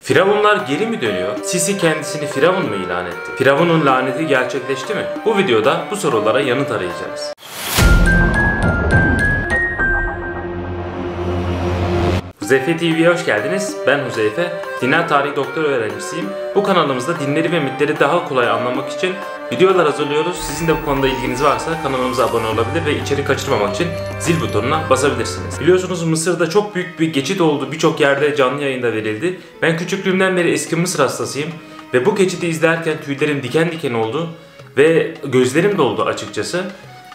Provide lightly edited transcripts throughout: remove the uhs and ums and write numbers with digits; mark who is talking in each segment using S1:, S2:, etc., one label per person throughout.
S1: Firavunlar geri mi dönüyor? Sisi kendisini Firavun mu ilan etti? Firavun'un laneti gerçekleşti mi? Bu videoda bu sorulara yanıt arayacağız. Huzeyfe TV'ye hoş geldiniz. Ben Huzeyfe, dinler tarihi doktor öğrencisiyim. Bu kanalımızda dinleri ve mitleri daha kolay anlamak için videolar hazırlıyoruz. Sizin de bu konuda ilginiz varsa kanalımıza abone olabilir ve içerik kaçırmamak için zil butonuna basabilirsiniz. Biliyorsunuz Mısır'da çok büyük bir geçit oldu. Birçok yerde canlı yayında verildi. Ben küçüklüğümden beri eski Mısır hastasıyım. Ve bu geçidi izlerken tüylerim diken diken oldu. Ve gözlerim doldu açıkçası.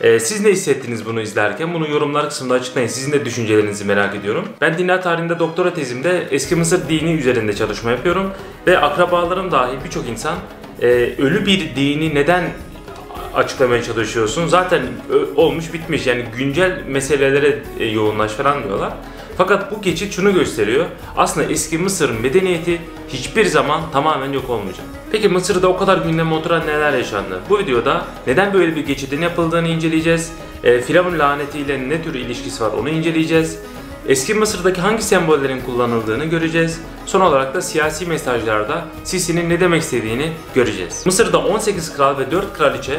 S1: Siz ne hissettiniz bunu izlerken? Bunu yorumlar kısmında açıklayın. Sizin de düşüncelerinizi merak ediyorum. Ben dinler tarihinde doktora tezimde eski Mısır dini üzerinde çalışma yapıyorum. Ve akrabalarım dahil birçok insan ölü bir dini neden açıklamaya çalışıyorsun? Zaten olmuş bitmiş, yani güncel meselelere yoğunlaş falan diyorlar. Fakat bu geçit şunu gösteriyor. Aslında eski Mısır medeniyeti hiçbir zaman tamamen yok olmayacak. Peki Mısır'da o kadar gündeme oturan neler yaşandı? Bu videoda neden böyle bir geçidin yapıldığını inceleyeceğiz. Firavun lanetiyle ne tür ilişkisi var onu inceleyeceğiz. Eski Mısır'daki hangi sembollerin kullanıldığını göreceğiz. Son olarak da siyasi mesajlarda Sisi'nin ne demek istediğini göreceğiz. Mısır'da 18 kral ve 4 kraliçe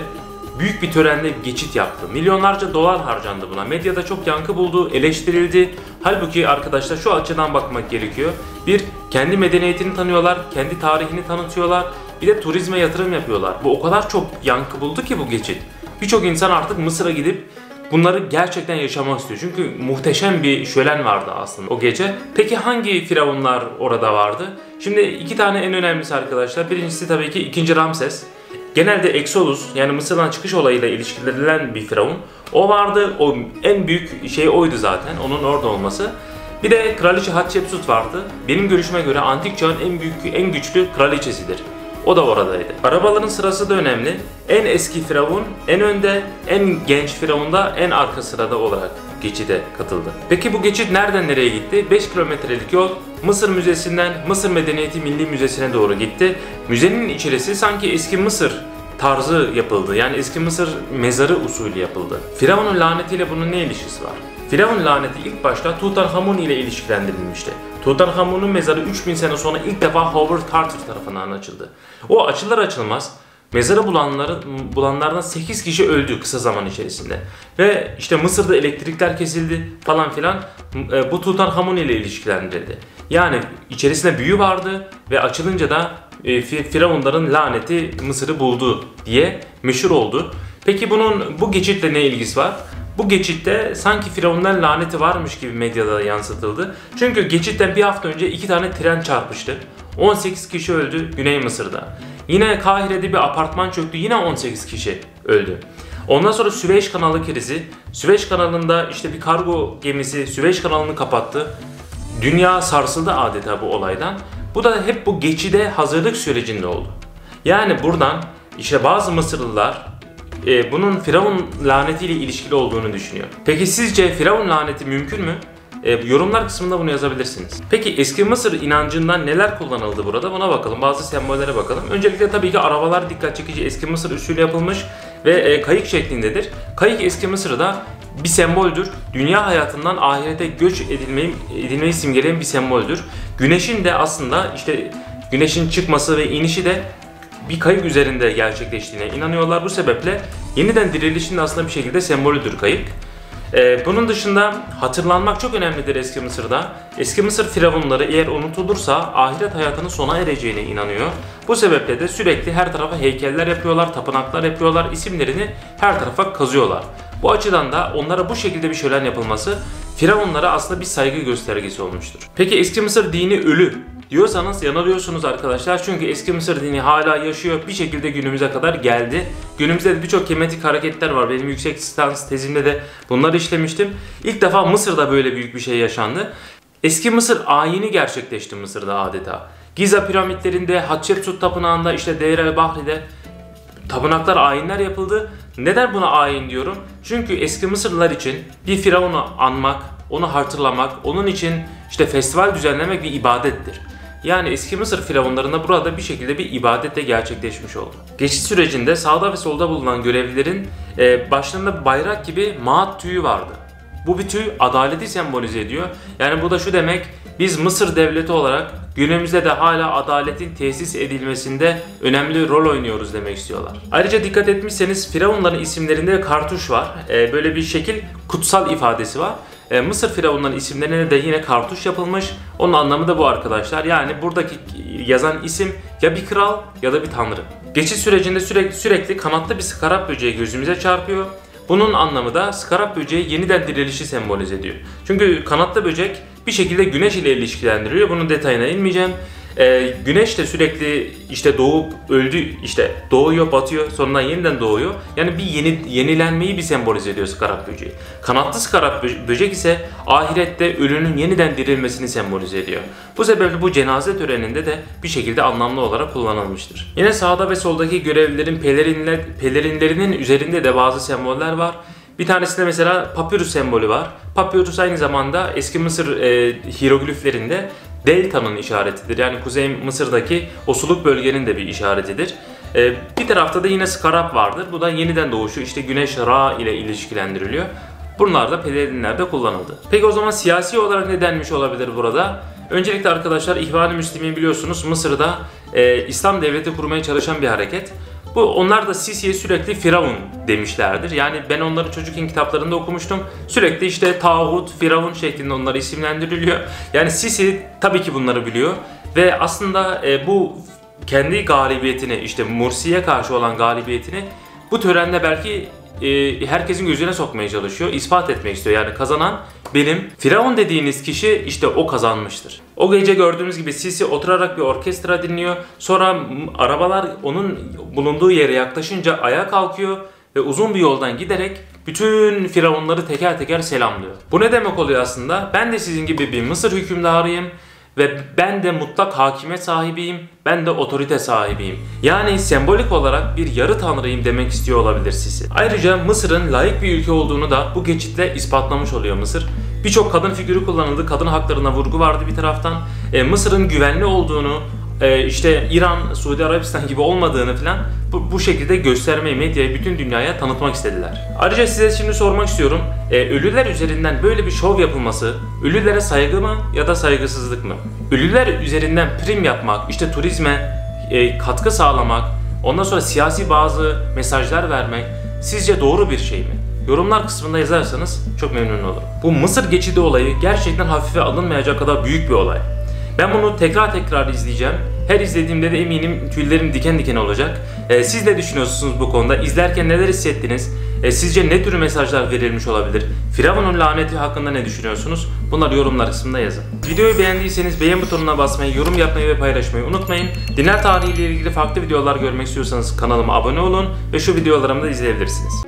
S1: büyük bir törenle geçit yaptı. Milyonlarca dolar harcandı buna. Medyada çok yankı buldu, eleştirildi. Halbuki arkadaşlar şu açıdan bakmak gerekiyor. Bir, kendi medeniyetini tanıyorlar, kendi tarihini tanıtıyorlar. Bir de turizme yatırım yapıyorlar. Bu o kadar çok yankı buldu ki bu geçit. Birçok insan artık Mısır'a gidip bunları gerçekten yaşamak istiyor. Çünkü muhteşem bir şölen vardı aslında o gece. Peki hangi firavunlar orada vardı? Şimdi iki tane en önemlisi arkadaşlar. Birincisi tabii ki 2. Ramses. Genelde Exodus, yani Mısır'dan çıkış olayıyla ilişkilendirilen bir firavun. O vardı, o en büyük şey oydu zaten, onun orada olması. Bir de Kraliçe Hatshepsut vardı. Benim görüşüme göre antik çağın en büyük, en güçlü kraliçesidir. O da oradaydı. Arabaların sırası da önemli. En eski firavun en önde, en genç firavun da en arka sırada olarak geçide katıldı. Peki bu geçit nereden nereye gitti? 5 kilometrelik yol Mısır Müzesi'nden Mısır Medeniyeti Milli Müzesi'ne doğru gitti. Müzenin içerisi sanki eski Mısır tarzı yapıldı. Yani eski Mısır mezarı usulü yapıldı. Firavun'un lanetiyle bunun ne ilişkisi var? Firavun laneti ilk başta Tutankhamun ile ilişkilendirilmişti. Tutankhamun'un mezarı 3000 sene sonra ilk defa Howard Carter tarafından açıldı. O açılır açılmaz mezarı bulanlardan 8 kişi öldü kısa zaman içerisinde. Ve işte Mısır'da elektrikler kesildi falan filan. Bu Tutankhamun ile ilişkilendirildi. Yani içerisinde büyü vardı ve açılınca da Firavunların laneti Mısır'ı buldu diye meşhur oldu. Peki bu geçitle ne ilgisi var? Bu geçitte sanki Firavunların laneti varmış gibi medyada yansıtıldı. Çünkü geçitten bir hafta önce 2 tane tren çarpıştı. 18 kişi öldü Güney Mısır'da. Yine Kahire'de bir apartman çöktü, yine 18 kişi öldü. Ondan sonra Süveyş kanalı krizi. Süveyş kanalında işte bir kargo gemisi Süveyş kanalını kapattı. Dünya sarsıldı adeta bu olaydan. Bu da hep bu geçide hazırlık sürecinde oldu. Yani buradan işte bazı Mısırlılar bunun Firavun lanetiyle ilişkili olduğunu düşünüyor. Peki sizce Firavun laneti mümkün mü? Yorumlar kısmında bunu yazabilirsiniz. Peki eski Mısır inancından neler kullanıldı burada? Buna bakalım. Bazı sembollere bakalım. Öncelikle tabii ki arabalar dikkat çekici, eski Mısır usulü yapılmış ve kayık şeklindedir. Kayık eski Mısır'da bir semboldür. Dünya hayatından ahirete göç edilmeyi simgeleyen bir semboldür. Güneşin de aslında işte güneşin çıkması ve inişi de bir kayık üzerinde gerçekleştiğine inanıyorlar. Bu sebeple yeniden dirilişin de aslında bir şekilde sembolüdür kayık. Bunun dışında hatırlanmak çok önemlidir eski Mısır'da. Eski Mısır firavunları eğer unutulursa ahiret hayatının sona ereceğine inanıyor. Bu sebeple de sürekli her tarafa heykeller yapıyorlar, tapınaklar yapıyorlar, isimlerini her tarafa kazıyorlar. Bu açıdan da onlara bu şekilde bir şölen yapılması firavunlara aslında bir saygı göstergesi olmuştur. Peki eski Mısır dini ölü diyorsanız yanılıyorsunuz arkadaşlar. Çünkü eski Mısır dini hala yaşıyor. Bir şekilde günümüze kadar geldi. Günümüzde de birçok kemetik hareketler var. Benim yüksek lisans tezimde de bunları işlemiştim. İlk defa Mısır'da böyle büyük bir şey yaşandı. Eski Mısır ayini gerçekleşti Mısır'da adeta. Giza piramitlerinde, Hatshepsut tapınağında, işte Deir el-Bahri'de tapınaklar, ayinler yapıldı. Neden buna ayin diyorum? Çünkü eski Mısırlılar için bir firavunu anmak, onu hatırlamak, onun için işte festival düzenlemek bir ibadettir. Yani eski Mısır firavunlarında burada bir şekilde bir ibadet de gerçekleşmiş oldu. Geçiş sürecinde sağda ve solda bulunan görevlilerin başlarında bayrak gibi maat tüyü vardı. Bu bir tüy adaleti sembolize ediyor. Yani bu da şu demek, biz Mısır devleti olarak günümüzde de hala adaletin tesis edilmesinde önemli rol oynuyoruz demek istiyorlar. Ayrıca dikkat etmişseniz firavunların isimlerinde kartuş var. Böyle bir şekil kutsal ifadesi var. Mısır firavunların isimlerine de yine kartuş yapılmış. Onun anlamı da bu arkadaşlar. Yani buradaki yazan isim ya bir kral ya da bir tanrı. Geçiş sürecinde sürekli kanatlı bir skarab böceği gözümüze çarpıyor. Bunun anlamı da skarab böceği yeniden dirilişi sembolize ediyor. Çünkü kanatlı böcek bir şekilde güneş ile ilişkilendiriliyor. Bunun detayına inmeyeceğim. Güneş de sürekli işte doğup öldü, işte doğuyor, batıyor, sonradan yeniden doğuyor. Yani bir yenilenmeyi bir sembolize ediyor skarab böceği. Kanatlı skarab böcek ise ahirette ölünün yeniden dirilmesini sembolize ediyor. Bu sebeple bu cenaze töreninde de bir şekilde anlamlı olarak kullanılmıştır. Yine sağda ve soldaki görevlilerin pelerinlerinin üzerinde de bazı semboller var. Bir tanesinde mesela papyrus sembolü var. Papyrus aynı zamanda eski Mısır hierogliflerinde delta'nın işaretidir. Yani Kuzey Mısır'daki o suluk bölgenin de bir işaretidir. Bir tarafta da yine skarab vardır. Bu da yeniden doğuşu, işte güneş Ra ile ilişkilendiriliyor. Bunlar da pelerinlerde kullanıldı. Peki o zaman siyasi olarak ne denmiş olabilir burada? Öncelikle arkadaşlar İhvan-ı Müslimin biliyorsunuz Mısır'da İslam devleti kurmaya çalışan bir hareket. Onlar da Sisi'ye sürekli Firavun demişlerdir. Yani ben onları çocukken kitaplarında okumuştum. Sürekli işte tağut, Firavun şeklinde onları isimlendiriliyor. Yani Sisi tabii ki bunları biliyor. Ve aslında bu kendi galibiyetini, işte Mursi'ye karşı olan galibiyetini bu törende belki herkesin gözüne sokmaya çalışıyor, ispat etmek istiyor. Yani kazanan benim. Firavun dediğiniz kişi işte o kazanmıştır. O gece gördüğünüz gibi Sisi oturarak bir orkestra dinliyor. Sonra arabalar onun bulunduğu yere yaklaşınca ayağa kalkıyor ve uzun bir yoldan giderek bütün firavunları teker teker selamlıyor. Bu ne demek oluyor aslında? Ben de sizin gibi bir Mısır hükümdarıyım. Ve ben de mutlak hakimiyet sahibiyim, ben de otorite sahibiyim. Yani sembolik olarak bir yarı tanrıyım demek istiyor olabilir Sisi. Ayrıca Mısır'ın layık bir ülke olduğunu da bu geçitle ispatlamış oluyor Mısır. Birçok kadın figürü kullanıldı, kadın haklarına vurgu vardı bir taraftan. Mısır'ın güvenli olduğunu, işte İran, Suudi Arabistan gibi olmadığını falan bu şekilde göstermeyi, medyaya, bütün dünyaya tanıtmak istediler. Ayrıca size şimdi sormak istiyorum. Ölüler üzerinden böyle bir şov yapılması, ölülere saygı mı ya da saygısızlık mı? Ölüler üzerinden prim yapmak, işte turizme katkı sağlamak, ondan sonra siyasi bazı mesajlar vermek sizce doğru bir şey mi? Yorumlar kısmında yazarsanız çok memnun olurum. Bu Mısır geçidi olayı gerçekten hafife alınmayacak kadar büyük bir olay. Ben bunu tekrar izleyeceğim. Her izlediğimde de eminim tüylerim diken diken olacak. Siz ne düşünüyorsunuz bu konuda? İzlerken neler hissettiniz? Sizce ne tür mesajlar verilmiş olabilir? Firavun'un laneti hakkında ne düşünüyorsunuz? Bunları yorumlar kısmında yazın. Videoyu beğendiyseniz beğen butonuna basmayı, yorum yapmayı ve paylaşmayı unutmayın. Dinler tarihi ile ilgili farklı videolar görmek istiyorsanız kanalıma abone olun ve şu videolarımı da izleyebilirsiniz.